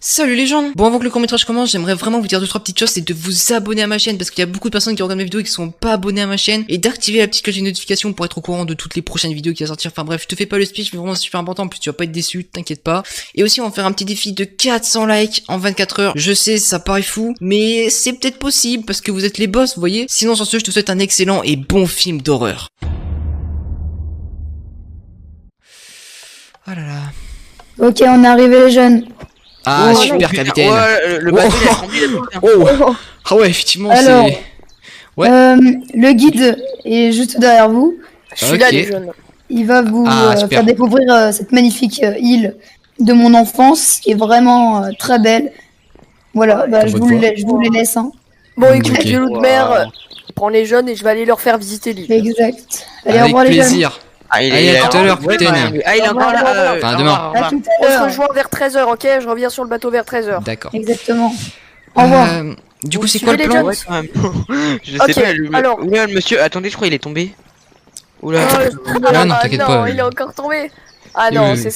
Salut les gens. Bon, avant que le court-métrage commence, j'aimerais vraiment vous dire 2-3 petites choses, c'est de vous abonner à ma chaîne parce qu'il y a beaucoup de personnes qui regardent mes vidéos et qui sont pas abonnés à ma chaîne, et d'activer la petite cloche des notifications pour être au courant de toutes les prochaines vidéos qui vont sortir. Enfin bref, je te fais pas le speech, mais vraiment c'est super important, en plus tu vas pas être déçu, t'inquiète pas. Et aussi on va faire un petit défi de 400 likes en 24 heures. Je sais, ça paraît fou, mais c'est peut-être possible parce que vous êtes les boss, vous voyez. Sinon sur ce, je te souhaite un excellent et bon film d'horreur. Oh là là. Ok, on est arrivé les jeunes. Ah Oh, super non, capitaine. Ouais, le bateau il a rempli la porte. Oh. Ah ouais, effectivement Alors, c'est... Ouais. le guide est juste derrière vous. Je suis là Ok. les jeunes. Il va vous Super. faire découvrir cette magnifique île de mon enfance qui est vraiment très belle. Voilà, bah, Comme je votre vous les laisse. Hein. Bon écoute, Ok. j'ai l'eau de mer, je prends les jeunes et je vais aller leur faire visiter l'île. Exact. Allez, au Avec revoir les jeunes. plaisir. Ah, Allez, à tout à l'heure, ouais, capitaine. Ah, il est encore là. Enfin, demain. À tout On à se l'heure. rejoint vers 13h, ok? Je reviens sur le bateau vers 13h. D'accord. Exactement. Au revoir. Du coup, Vous c'est quoi le suivez plan? les Ouais, quand même. Je Ok, sais pas, alors- Oula, le monsieur, attendez, je crois qu'il est tombé. Oula. non, t'inquiète non, pas. il est encore tombé. Ah non, Euh,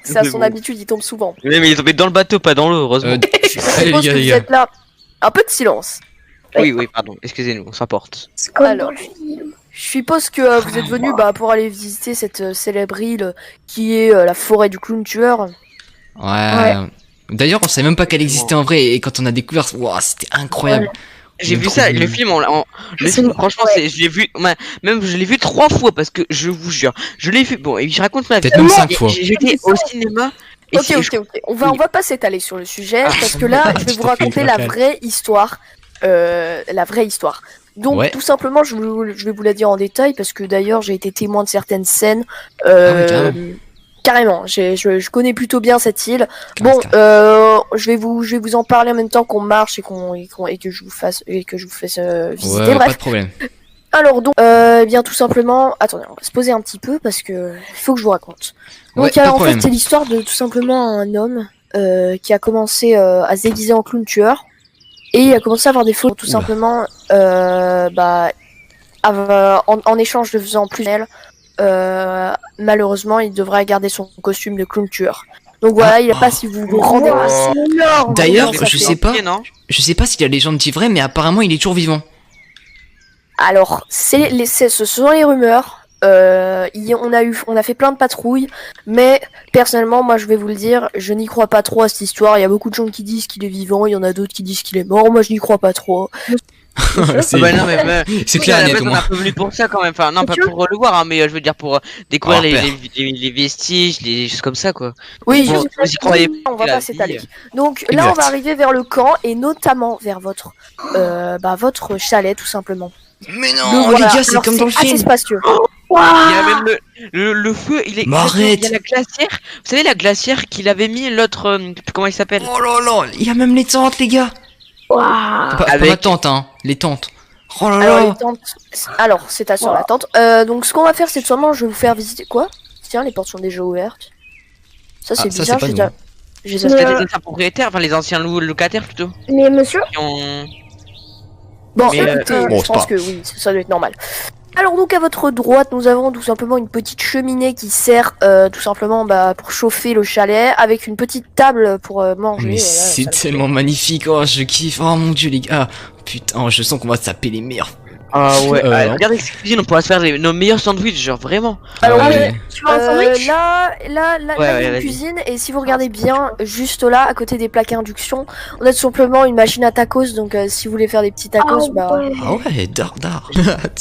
c'est à son bon. habitude, il tombe souvent. Ouais, mais il est tombé dans le bateau, pas dans l'eau, heureusement. Je Allez suppose les que gars, les vous gars. êtes là. Un peu de silence. Oui, oui, pardon, excusez-nous, on s'emporte. Alors, je suppose que vous êtes venu pour aller visiter cette célèbre île qui est la forêt du clown tueur. Ouais. D'ailleurs, on savait même pas qu'elle existait en vrai, et quand on a découvert, wow, c'était incroyable. J'ai On vu est ça, trop le nul. film, le film, franchement, je l'ai vu, même je l'ai vu 3 fois parce que je vous jure, je l'ai vu, bon, et je raconte ma vie. Peut-être même 5 fois. J'étais au cinéma. Et Ok, c'est- ok. On va pas s'étaler sur le sujet Ah, parce que là, je vais tu vous t'en fais, raconter je la m'appelle. vraie histoire. La vraie histoire. Donc, Ouais. tout simplement, je vais vous la dire en détail parce que d'ailleurs, j'ai été témoin de certaines scènes. Ah ouais, carrément. Carrément, je connais plutôt bien cette île. Carrément, Bon, carrément. je vais vous en parler en même temps qu'on marche et que je vous fasse visiter. Ouais, pas Bref. de problème. Alors donc, bien tout simplement, attendez, on va se poser un petit peu parce que il faut que je vous raconte. Donc Ouais, pas de alors en problème. fait, c'est l'histoire de tout simplement un homme qui a commencé à se déguiser en clown tueur et il a commencé à avoir des fautes tout Oula. simplement en échange de faisant plus d'elle. Malheureusement, il devrait garder son costume de clown tueur. Donc voilà, il a pas si vous vous rendez Oh. c'est énorme. D'ailleurs, Comment ça je fait. sais pas. Non Je sais pas si la légende dit vrai, mais apparemment, il est toujours vivant. Alors, ce sont les rumeurs. On a fait plein de patrouilles, mais personnellement, moi, je vais vous le dire, je n'y crois pas trop à cette histoire. Il y a beaucoup de gens qui disent qu'il est vivant, il y en a d'autres qui disent qu'il est mort. Moi, je n'y crois pas trop. C'est Ah bah non, mais c'est clair, à la net base, au on moins. est un peu venu pour ça quand même. Enfin, non, pas pour le voir, hein, mais je veux dire pour découvrir Oh, les, père. les vestiges, les choses comme ça, quoi. Oui, Bon, je vous y croyez on va la pas vie, s'étaler. Donc là, on Exact. va arriver vers le camp et notamment vers votre chalet, tout simplement. Mais Donc, non, voilà. les gars, c'est Alors, comme dans le assez film. spacieux. Il y a même le feu, il est. Mais arrête. Il y a la glacière. Vous savez, la glacière qu'il avait mis l'autre. Comment il s'appelle? Oh là là, il y a même les tentes, les gars. Pas Avec- ma tente, hein, les tentes. Oh là Alors, là. les tentes... Alors, c'est à sur la tente. Donc, ce qu'on va faire, c'est tout simplement, je vais vous faire visiter. Quoi? Tiens, les portes sont déjà ouvertes. Ça, c'est Ah, ça, bizarre. c'est pas j'ai nous. déjà- j'ai déjà- C'était les anciens propriétaires, enfin les anciens locataires plutôt. Mais monsieur, Qui ont. Bon, Mais, écoutez, bon, je c'est pense pas que oui, ça doit être normal. Alors donc à votre droite, nous avons tout simplement une petite cheminée qui sert tout simplement pour chauffer le chalet, avec une petite table pour manger. Mais Voilà, c'est ça- tellement magnifique. Oh, je kiffe. Oh mon dieu, les gars. Putain, je sens qu'on va se taper les meilleurs. Ah ouais, non. regardez cette cuisine, on pourra se faire nos meilleurs sandwichs, genre vraiment. Alors, Ah oui, ouais. tu veux un sandwich là, Ouais, il y a ouais, une vas-y. cuisine, et si vous regardez bien, juste là, à côté des plaques à induction, on a tout simplement une machine à tacos, donc si vous voulez faire des petits tacos, Ah ouais, dard.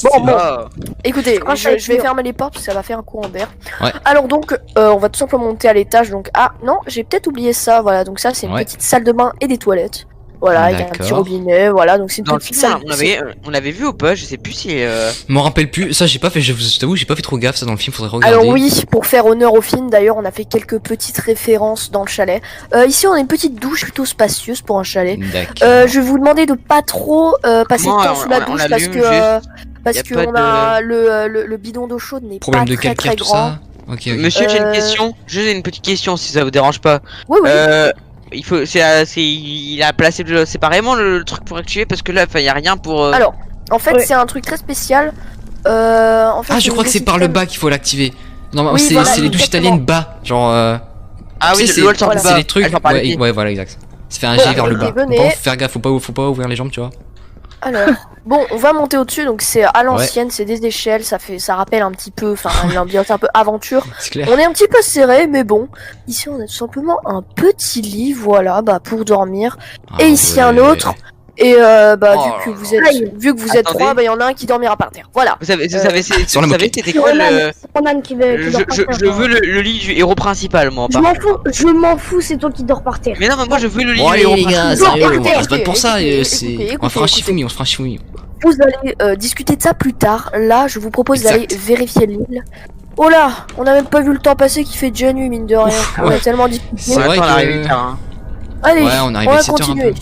Bon. Ah. Écoutez, crois que ça va être je vais dur. fermer les portes parce que ça va faire un courant d'air. Ouais. Alors donc, on va tout simplement monter à l'étage. Donc, ah non, j'ai peut-être oublié ça. Voilà, donc ça c'est une Ouais. petite salle de bain et des toilettes. Voilà, il y a un petit D'accord. robinet. Voilà, donc c'est une Dans le petite film, salle. on l'avait vu ou pas, je sais plus si. M'en rappelle plus. Ça, j'ai pas fait. Je t'avoue, j'ai pas fait trop gaffe. Ça dans le film, faudrait regarder. Alors oui, pour faire honneur au film, d'ailleurs, on a fait quelques petites références dans le chalet. Ici, on a une petite douche plutôt spacieuse pour un chalet. D'accord. Je vais vous demander de pas trop passer Comment de temps sous la on douche l'allume parce juste que parce Y a que pas on a le bidon d'eau chaude n'est Problème pas de très calcaire, très tout grand. ça. Ok, ok. Monsieur, j'ai une Euh, question. J'ai une petite question si ça vous dérange pas. Oui, oui. Il faut, il a placé séparément le truc pour activer parce que là, enfin, y a rien pour. Alors, en fait, Ouais. c'est un truc très spécial. En fait, Ah, je il crois que c'est nécessite par le même- bas qu'il faut l'activer. Non, Oui, c'est voilà, les douches exactement. italiennes bas. Genre. Ah tu oui, sais, l'eau elle sort c'est du bas. les trucs. Elle sort par les pieds. Ouais, voilà, exact. Ça fait un Bon, G vers le bas. venez. Bon, faut faire gaffe, faut pas ouvrir les jambes, tu vois. Alors, bon, on va monter au-dessus, donc c'est à l'ancienne, c'est des échelles, ça rappelle un petit peu, enfin, l'ambiance un peu aventure. C'est clair. On est un petit peu serré, mais bon. Ici, on a tout simplement un petit lit, voilà, bah, pour dormir. Ah, Et ici, un ouais. autre. Et bah, Oh vu que vous êtes Attendez. trois, bah, il y en a un qui dormira par terre. Voilà. Vous savez, sur la c'était C'est quoi Ronan, le. c'est Ronan qui dort par terre. Je veux le lit du héros principal, moi. Je m'en fous, c'est toi qui dors par terre. Mais non, mais moi je veux le lit Bon, du allez, héros les gars, principal. sérieux, on écoutez, va se battre pour ça. écoutez, On va faire un écoutez. chifoumi, on se fera un chifoumi. Vous allez discuter de ça plus tard. Là, je vous propose Exact. d'aller vérifier l'île. Oh là, on a même pas vu le temps passer qui fait déjà nuit, mine de rien. Ouf, On ouais. a tellement discuté. C'est vrai on arrive que- vite, hein. Allez, Ouais, on arrive on à va 7 heures un continuer. peu.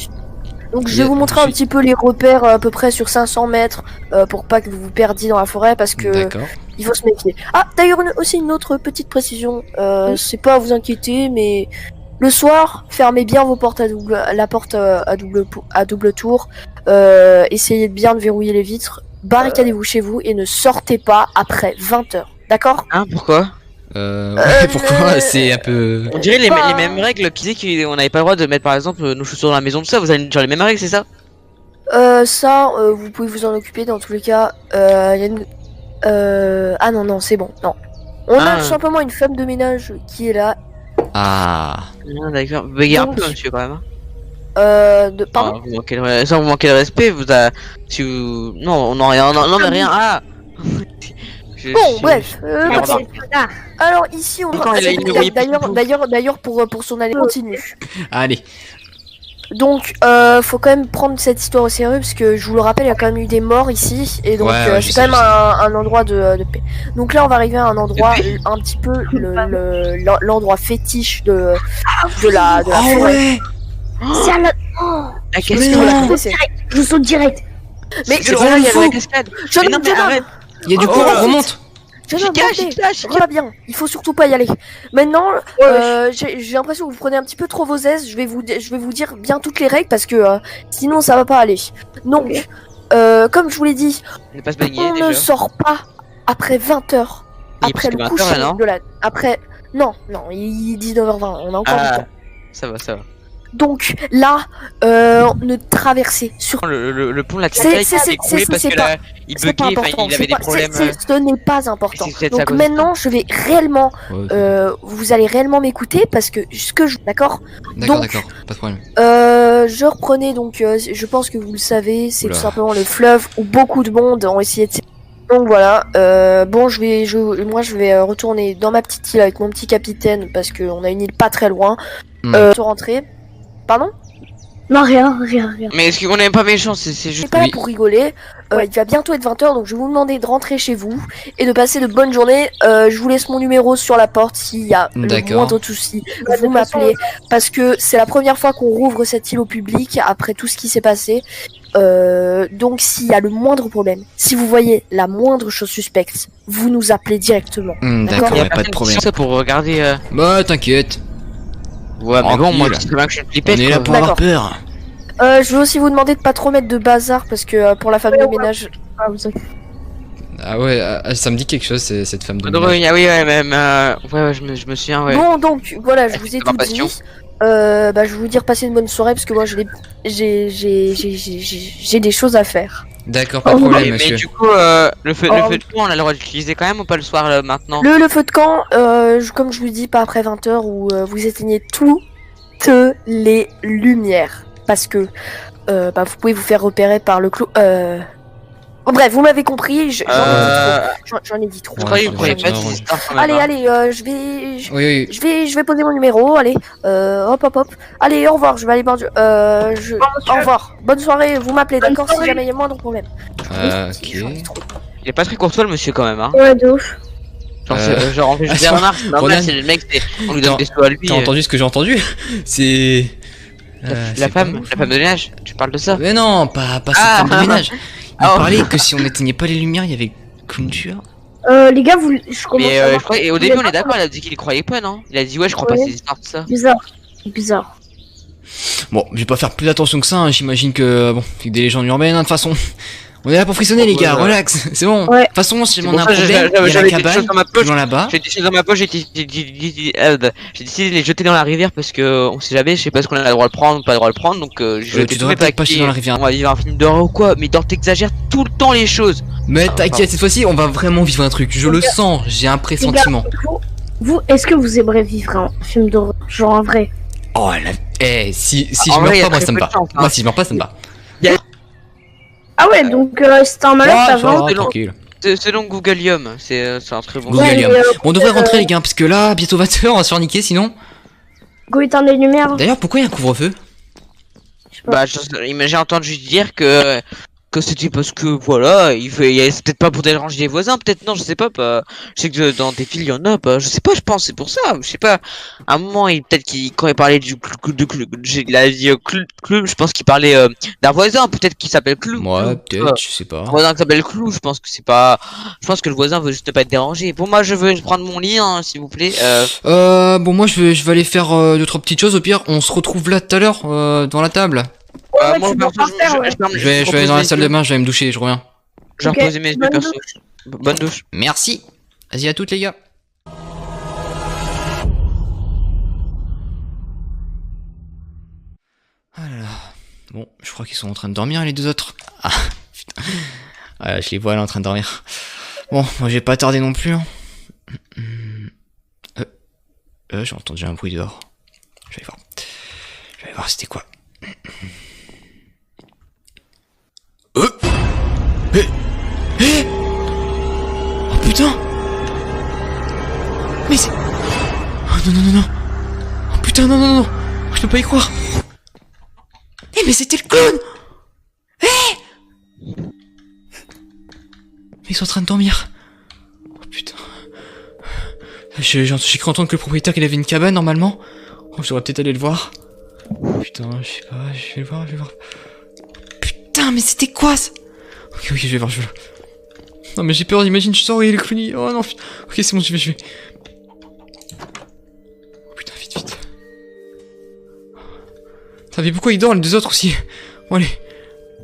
Donc je vais vous montrer un petit peu les repères à peu près sur 500 mètres pour pas que vous vous perdiez dans la forêt parce que D'accord. il faut se méfier. Ah, d'ailleurs aussi une autre petite précision, c'est pas à vous inquiéter mais le soir, fermez bien vos portes la porte à double tour, essayez bien de verrouiller les vitres, barricadez-vous chez vous et ne sortez pas après 20h. D'accord? Hein, pourquoi? Pourquoi le- c'est un peu. On dirait les Bah. mêmes règles qui disaient qu'on n'avait pas le droit de mettre par exemple nos chaussures dans la maison, tout ça. Vous avez genre les mêmes règles, c'est ça? Ça, vous pouvez vous en occuper dans tous les cas. Y a une... Ah non, c'est bon, non. On a Ah. tout simplement une femme de ménage qui est là. Ah. Ah, d'accord. Vous bégayez un Donc- peu, monsieur, quand même. Hein. Pardon? Ah, vous manquez de respect, si vous... Non, non, rien, non, mais rien. Ah. Bon, bref. Ah, passons. Alors ici, on Pourquoi il a une bruit d'ailleurs pour son année continue. Allez. Donc, faut quand même prendre cette histoire au sérieux parce que je vous le rappelle, il y a quand même eu des morts ici et donc Ouais, je c'est sais, quand même je sais. un endroit de paix. Donc là, on va arriver à un endroit un petit peu l'endroit fétiche de la Ah forêt. ouais. C'est à la... La Mais cascade. non. Je saute direct. Mais C'est pas vrai, il y a fou. la cascade. je Mais non, mais arrête. Il y a du Oh, courant, là. remonte. Chica, Voilà bien, il faut surtout pas y aller. Maintenant, j'ai l'impression que vous prenez un petit peu trop vos aises. Je vais vous dire bien toutes les règles parce que sinon ça va pas aller. Donc, comme je vous l'ai dit, On n'est pas se baigner on ne déjà. sort pas après 20h. Il est Après le presque 20 coucher heures, là, non de la... Après... Non, il est 19h20, on a encore du Ah, temps. ça va, ça va. Donc là, ne traversez surtout. Le pont de la C'est- Titanic c'est- s'est écroulé c'est- parce c'est que pas- là, il C'est pas buguait, enfin, important. il avait des problèmes. Ce n'est pas important. C'est peut-être à Donc cause de ça. maintenant, je vais réellement, vous allez réellement m'écouter parce que d'accord. D'accord, donc- d'accord, pas de problème. Je reprenais donc, je pense que vous le savez, c'est Oula. tout simplement le fleuve où beaucoup de monde ont essayé de. Donc voilà. Bon, moi je vais retourner dans ma petite île avec mon petit capitaine parce qu'on a une île pas très loin. Se rentrer. Pardon? Non, rien. Mais est-ce qu'on n'est pas méchant, c'est Je suis juste. pas là Oui. pour rigoler. Il va bientôt être 20h, donc je vais vous demander de rentrer chez vous et de passer de bonnes journées. Je vous laisse mon numéro sur la porte s'il y a le D'accord. moindre souci. Bah, de Vous toute façon, m'appelez parce que c'est la première fois qu'on rouvre cette île au public après tout ce qui s'est passé. Donc s'il y a le moindre problème, si vous voyez la moindre chose suspecte, vous nous appelez directement. D'accord, Il y a pas de problème. ça pour regarder. Bah, t'inquiète. Ouais, mais bon, moi, Tranquille. je sais bien que je suis une On flippette. est là quoi. pour avoir D'accord. peur. Je veux aussi vous demander de pas trop mettre de bazar parce que pour la femme de ménage. Ah, vous inquiétez. Ah ouais, ça me dit quelque chose, cette femme de. Ah ménage. oui, ah oui, ouais, même. Ouais, je me souviens, ouais. Bon donc voilà, je vous ai ma tout passion. dit. Je vais vous dire passer une bonne soirée parce que moi j'ai des choses à faire. D'accord, pas de Mais, problème, mais monsieur. du coup, le feu de camp, on a le droit d'utiliser quand même ou pas le soir maintenant? Le feu de camp, comme je vous dis, pas après 20h où vous éteignez toutes les lumières. Parce que vous pouvez vous faire repérer par le clos. Bref, vous m'avez compris, j'en ai dit trop. Je croyais que Ouais, vous croyez pas ouais. ces histoires quand même. Allez, hein. allez, je Oui, vais poser mon numéro, allez, hop. Allez, au revoir, je vais aller boire du... au revoir, bonne soirée, vous m'appelez, Bonne d'accord, si soirée. jamais il y a moindre problème. Ok. J'en ai trop. Il est pas très courtois le monsieur quand même, hein. Ouais, de ouf. Genre on fait juste des attends, remarques, c'est normal, Ronan. c'est le mec, on lui donne Attends, des sous à lui. T'as entendu ce que j'ai entendu? C'est. La c'est pas femme ouf. de ménage, tu parles de ça? Mais non, pas cette Ah. femme de ménage. Il Ah, oh. parlait que si on n'éteignait pas les lumières, il y avait qu'une tueur. Les gars, je commence Mais à voir. je crois, et au début on est d'accord, il a dit qu'il y croyait pas, non? Il a dit ouais, je crois pas à Ouais. ces histoires de ça. Bizarre. Bon, je vais pas faire plus attention que ça, hein. J'imagine que. Bon, c'est des légendes urbaines, hein, de toute façon. On est là pour frissonner, les gars, Ouais. relax, c'est bon. Ouais. De toute façon, si C'est on pour a un ça, problème, il y a la j'avais des choses cabane, dans ma poche. plus loin là-bas. J'ai des choses dans ma poche, j'ai décidé de les jeter dans la rivière parce que on sait jamais, je sais pas ce qu'on a le droit de prendre ou pas le droit de prendre, donc j'ai jeté tu tous devrais mes peut-être pas paquets. jeter dans la rivière. On va vivre un film d'horreur ou quoi, mais Dor t'exagères tout le temps les choses. Mais t'inquiète, cette fois-ci, on va vraiment vivre un truc. Je le sens, j'ai un Les gars, pressentiment. vous, est-ce que vous aimeriez vivre un film d'horreur, genre en vrai? Oh la... Eh, si En je vrai, meurs y a pas, moi très ça me peu va. de chance, hein. Moi si je meurs pas, ça me va. Ah ouais, donc c'est un malheur, Ah, ça ça va. va, tranquille. Selon Googlium, c'est un très bon. Google Liam. mais, Bon, on devrait rentrer, les gars, parce que là, bientôt 20h, on va se faire niquer sinon. Go éteindre les lumières. D'ailleurs, pourquoi il y a un couvre-feu? Je sais pas. Bah, j'ai entendu dire que c'était parce que voilà, c'est peut-être pas pour déranger les voisins, peut-être non, je sais pas. Je sais que dans des villes il y en a, je sais pas, je pense c'est pour ça, je sais pas. À un moment, peut-être quand il parlait il a dit Clou, je pense qu'il parlait d'un voisin, peut-être qu'il s'appelle Clou. Ouais, peut-être, je sais pas. Un voisin qui s'appelle Clou, je pense que c'est pas. Je pense que le voisin veut juste pas être dérangé. Pour moi, je veux prendre mon lit, hein, s'il vous plaît. Bon, moi je vais aller faire 2-3 petites choses. Au pire, on se retrouve là tout à l'heure, dans la table. Ouais, moi, tu dois perso, pas faire, ouais. Je vais aller dans la salle de bain, je vais me doucher, je reviens. J'ai Ok, reposé mes yeux bonne perso. douche. Bonne douche. Merci. Vas-y à toutes, les gars. Ah là là. Bon, je crois qu'ils sont en train de dormir, les deux autres. Ah, putain. Ah, je les vois là en train de dormir. Bon, moi j'ai pas tardé non plus. Hein. J'ai entendu un bruit dehors. Je vais voir. Je vais voir c'était quoi. Oh putain. Mais c'est... Oh non non non non. Oh putain non non non. Je peux pas y croire. Eh mais c'était le clown. Ils sont en train de dormir. Oh putain. J'ai cru entendre que le propriétaire qu'il avait une cabane normalement. Oh, je devrais peut-être aller le voir. Putain, je sais pas, je vais le voir, je vais voir. Putain, mais c'était quoi ça? Ok, je vais voir, je vais voir. Non mais j'ai peur, imagine, je sors et il est clowny. Oh non, putain. Ok, c'est bon, je vais. Oh putain, vite. T'as vu pourquoi ils dorment les deux autres aussi? Bon allez.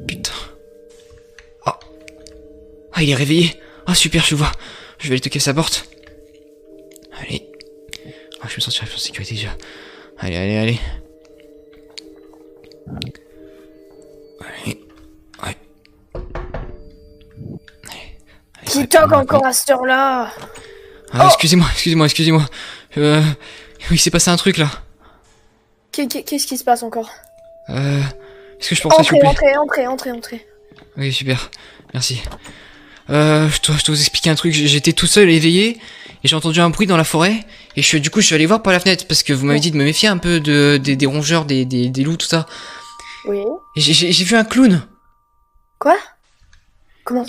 Putain. Oh. Ah, il est réveillé. Ah super, je le vois. Je vais aller toquer à sa porte. Allez. Ah, je me sentirai plus en sécurité déjà. Allez. Allez. Ouais. Qui toque encore à cette heure-là? Ah, excusez-moi. Il s'est passé un truc là. Qu'est-ce qui se passe encore? Est-ce que je peux rentrer s'il vous plaît? Entrez. Oui, super. Merci. Je dois vous expliquer un truc. J'étais tout seul éveillé et j'ai entendu un bruit dans la forêt et je suis allé voir par la fenêtre parce que vous m'avez dit de me méfier un peu des rongeurs, des loups, tout ça. Oui. Et j'ai vu un clown. Quoi? Quoi?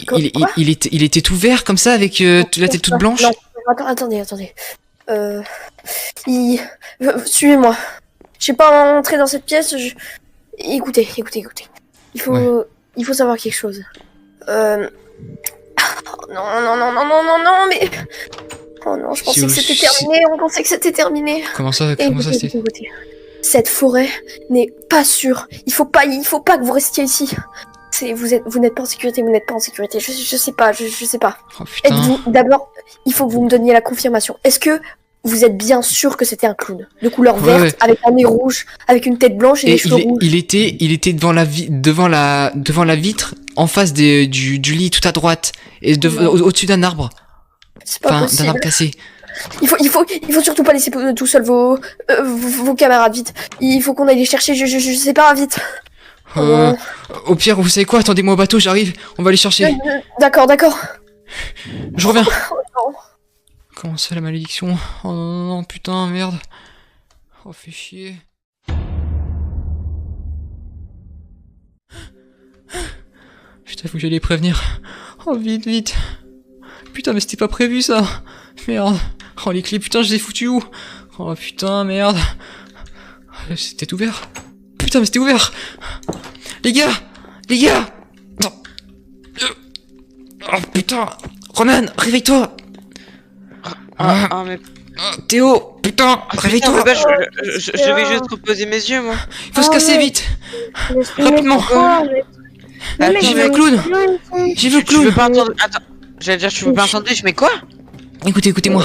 Il était tout vert comme ça avec la tête toute blanche. Non, attendez. Suivez-moi. Je sais pas entrer dans cette pièce. Écoutez. Il faut savoir quelque chose. Non, mais... Oh non, je pensais que c'était terminé. On pensait que c'était terminé. Comment ça c'était? Écoutez. Cette forêt n'est pas sûre. Il faut pas que vous restiez ici. Vous n'êtes pas en sécurité, Je sais pas. Oh putain. Êtes-vous... D'abord, il faut que vous me donniez la confirmation. Est-ce que vous êtes bien sûr que c'était un clown de couleur verte, ouais. avec un nez rouge, avec une tête blanche et des cheveux rouges? Il était devant la vitre, en face du lit tout à droite, et au-dessus d'un arbre. C'est pas Enfin, d'un possible. arbre cassé. Il faut surtout pas laisser tout seul vos camarades, vite. Il faut qu'on aille les chercher, je sais pas, vite. Au pire, vous savez quoi? Attendez-moi au bateau, j'arrive. On va les chercher. D'accord. Je reviens. Oh non. Comment ça, la malédiction? Oh non, putain, merde. Oh, fait chier. Putain, faut que j'aille les prévenir. Oh, vite. Putain, mais c'était pas prévu, ça. Merde. Oh, les clés, putain, je les ai foutues où? Oh, putain, merde. C'était ouvert. Putain, mais c'était ouvert. Les gars. Non. Oh, putain. Ronan, réveille-toi. Mais... Théo, putain, réveille-toi. Je vais juste reposer mes yeux, moi. Il faut se casser vite. Rapidement. Attends, J'ai vu mais un clown. J'ai vu le tu veux clown. pas entendre... Attends, j'allais dire tu veux pas un sandwich, mais quoi? Écoutez-moi.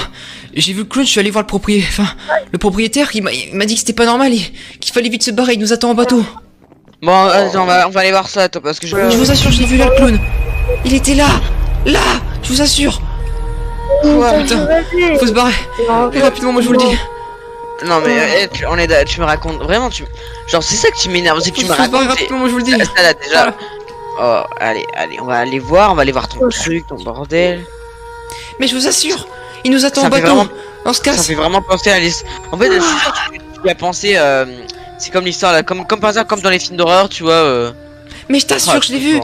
J'ai vu le clown, je suis allé voir le propriétaire, il m'a dit que c'était pas normal et qu'il fallait vite se barrer, il nous attend en bateau. Bon, attends, on va aller voir ça, toi, parce que Je vous assure, je l'ai vu là, le clown. Il était là. Là, je vous assure. Quoi, putain. Faut se barrer. Et rapidement, moi je vous le dis. Non mais tu me racontes vraiment genre c'est ça que tu m'énerves, c'est que tu me Faut se barrer racontes rapidement, moi je vous le dis. ça là déjà. Voilà. Oh allez on va aller voir ton truc, ton bordel. Mais je vous assure, il nous attend Ça en fait bateau. vraiment- On se Ça casse. fait vraiment penser à l'histoire. En fait je suis sûr que tu y as pensé c'est comme l'histoire là, comme par hasard comme dans les films d'horreur, tu vois. Mais je t'assure, je l'ai vu.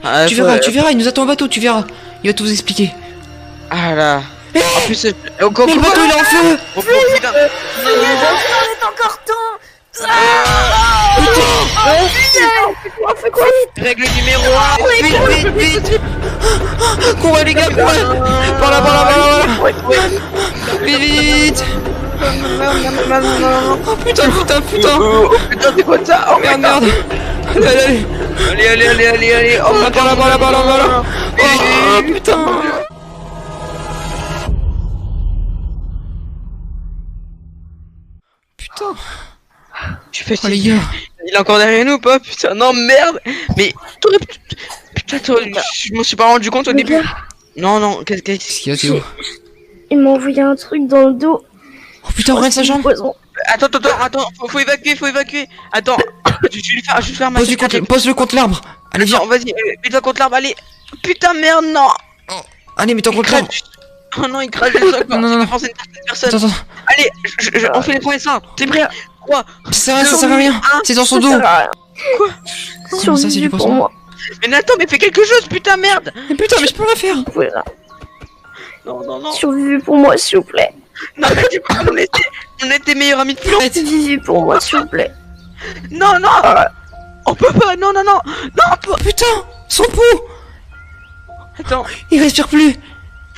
Ah, Tu verras, il nous attend en bateau, tu verras. Il va tout vous expliquer. Ah là. Mais En plus mais le bateau il est en feu. oh, putain. On est encore temps. Règle numéro 1. Vite. Courez les gars, courez. Par là. Vite. Oh putain. Oh putain c'est quoi ça? Oh Merde. Allez. Allez. Oh Par là. Oh putain. Putain. Tu fais Oh les gars. Il est encore derrière nous ou pas? Putain, non, merde! Mais t'aurais pu. Putain, je m'en suis pas rendu compte au début. Non, qu'est-ce Qu'est-ce qu'il y a, Théo? Il m'a envoyé un truc dans le dos. Oh putain, regarde sa jambe. Poison. Attends, faut évacuer. Attends, je vais lui faire ma Pose-le contre l'arbre. Allez, viens. Attends, vas-y, mets-toi contre l'arbre, allez! Putain, merde, non! Allez, mets-toi contre l'arbre. Oh non, il crache le sol, Non. c'est une personne. Attends. Allez, on fait les premiers soins, t'es prêt? Quoi? Ça sert à rien. C'est dans son dos. Comment ça, c'est du pour poisson? moi. Mais Nathan, mais fais quelque chose, putain, merde! Mais putain, mais je peux rien faire. Voilà. Non. Survivez pour moi, s'il vous plaît. Non, mais du coup, on était meilleurs amis de plus. Arrête. Survivez pour moi, s'il vous plaît. Non! On peut pas, non! Putain, son pouls. Attends, Il respire plus.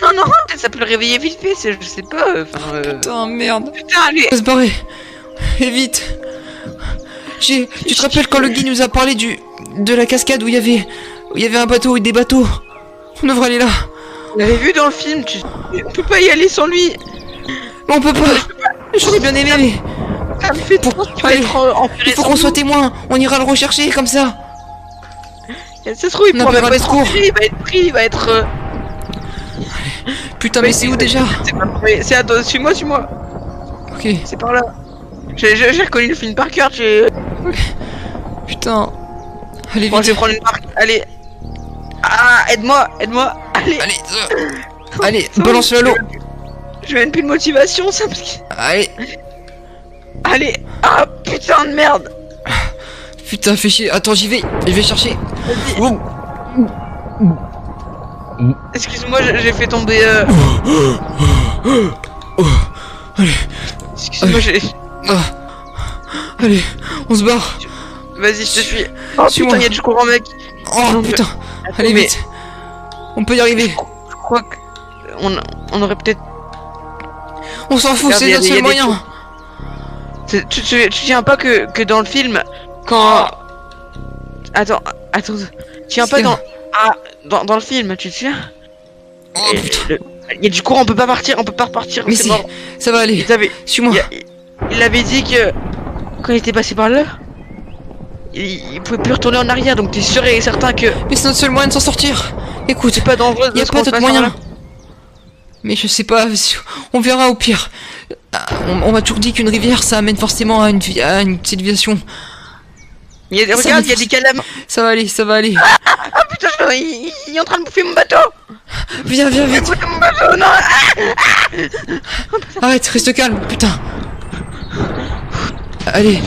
non, peut-être ça peut le réveiller vite fait, je sais pas, Putain, merde. Putain, allez! On va se barrer. Et vite. Tu te rappelles quand le guide nous a parlé de la cascade où il y avait un bateau et des bateaux? On devrait aller là. On l'avait vu dans le film, on peut pas y aller sans lui! Mais on peut pas. J'aurais bien aimé, mais Ça me fait trop allez, enferré il faut sans qu'on nous. soit témoin. On ira le rechercher comme ça. Ça se trouve, il On pourra même appellera pas les être secours. enferré, il va être... Putain, mais c'est où déjà? C'est à toi, suis-moi. Ok. C'est par là. J'ai reconnu le film par cœur, Putain. Allez, Bon, je vais vite. prendre une marque, allez. Ah, aide-moi, allez. Allez, balance-le à l'eau. Je viens plus de motivation, ça me... Allez. Allez. Ah, putain de merde. Putain, fais chier. Attends, j'y vais. Je vais chercher. Ouh. Excuse-moi, j'ai fait tomber... Allez. Excuse-moi, j'ai... Ah. Allez, on se barre. Vas-y, je te suis. Oh Suis-moi. putain, y'a du courant, mec. Oh Non, putain. Attends, Allez, mais vite. On peut y arriver. Je crois que... On aurait peut-être... On s'en fout, Regarde, c'est y a notre des- seul y a des moyen. Tu tiens pas que dans le film, quand... Attends. Tiens pas C'est- dans... Ah, dans le film, tu te souviens? Oh putain. Il y a du courant, on peut pas repartir, Mais c'est si, mort. ça va aller. Suis-moi. Il avait dit que quand il était passé par là, il pouvait plus retourner en arrière, donc t'es sûr et certain que Mais c'est notre seul moyen de s'en sortir. Écoute, c'est pas dangereux de y a se pas d'autre passer par moyen. là. Mais je sais pas, on verra au pire. On m'a toujours dit qu'une rivière ça amène forcément à une civilisation. Regarde, il y a des calamars. Ça va aller. Ah putain, il est en train de bouffer mon bateau. Viens vite. Bouffer mon bateau, non. Arrête, reste calme, putain. Allez.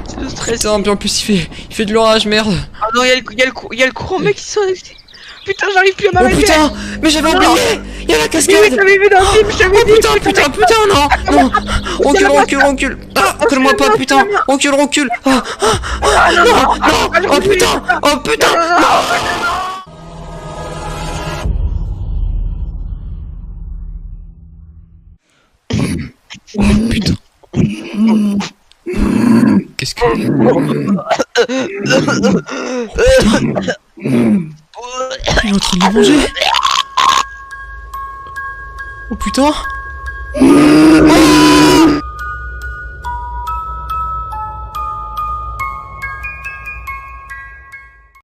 C'est le stress. Putain, puis en plus il fait de l'orage, merde. Ah non, il y a le courant, mec, qui sonne. Putain, j'arrive plus à Oh m'arrêter. putain, mais j'avais oublié. Il y a la Mais oui, cascade. t'avais vu dans le film, je t'avais Oh dit. putain, non. Recule. Ah, recule-moi pas, putain. Recule. Ah, non. Oh putain. Oh putain. Qu'est-ce que... Il est en train de le manger. Oh putain.